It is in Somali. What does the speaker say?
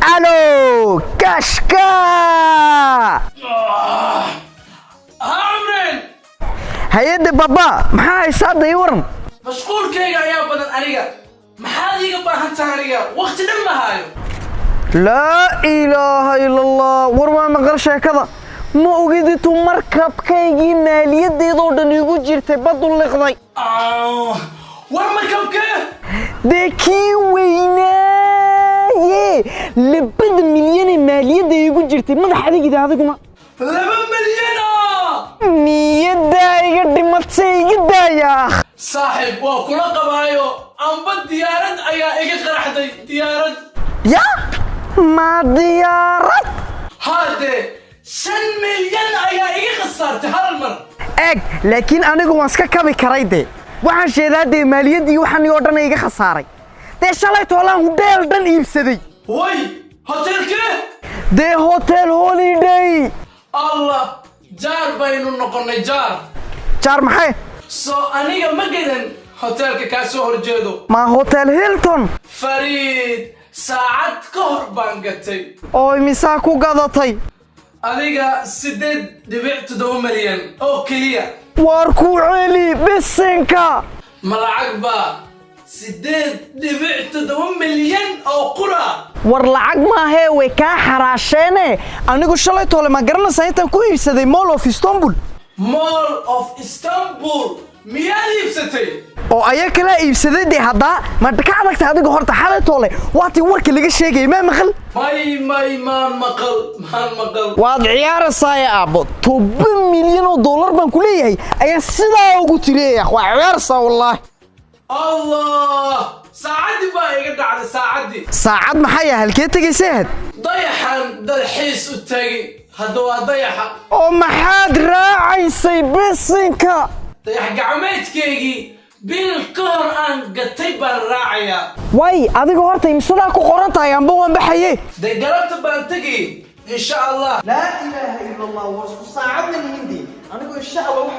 الو كشكا عمرين هيدي بابا محاي صاد يورن مشغول كيغا يا بدن انيغا محاديغا باهنتا انيغا وقت لما هايو لا اله الا الله ورما مقرشه كذا ما اوغيدتو markabkaygi maaliyadeydo dhan igu jirtay badu liqday warmarkabka dekii weynaaye 2 milyan maaliyada igu jirtay madaxdayda adiguna 2 milyan niyada iga dhimatay iga daaya saaxib waa kula qabaayo amba diyaarad ayaa iga qaraxday diyaarad ya ma diyaarad hade 5 milyan ayaa iga qasartay hal mar laakiin anigu waan iska kabi karay waxaan sheedaadee maaliyadii waxaan iyo dhan iga khasaaray shalay toolaan hudeel dhan iibsaday way hotelka hotel holiday allah jaar baynu noqonay jaar maxay soo aniga ma gadan hotelka ka soo horjeedo ma hotel Hilton Farid saacad ka hor baan gatay oo imisa ku gadatay adiga 8.7 milyan oo kaliya war ku celi bisinka malacag ba 8.7 milyan oo qura war lacag ma ahe way ka xaraasheene anigu shalay toole ma garanaysaa intaan ku iibsaday Mall of Istanbul miyaa iibsatay oo ayaa kala iibsaday hadda ma ka adagta adiga horta xalay toole waati warka laga sheegay ma maqal ma maqal waad ciyaaraysaa aabo 2 milyan oo dollar baan ku leeyahay ayaa sidaa ugu tiriyay waa ciyaaraysaa wallahi الله ساعدي بقى يا جدع على ساعدي ساعد محيا هالكيتي سهد ضيحان دلحيس وتاجي هدوا ضيحة او محاد راعي سيبسنكا ضيح قعميت كيجي بين القهر ان قطيبا الراعية واي اديك هورتا يمسودا كو قرنتا يانبا وان بخايه دي قربت بانتقي ان شاء الله لا اله الا الله ورسول ساعدنا الهندي انا ان شاء الله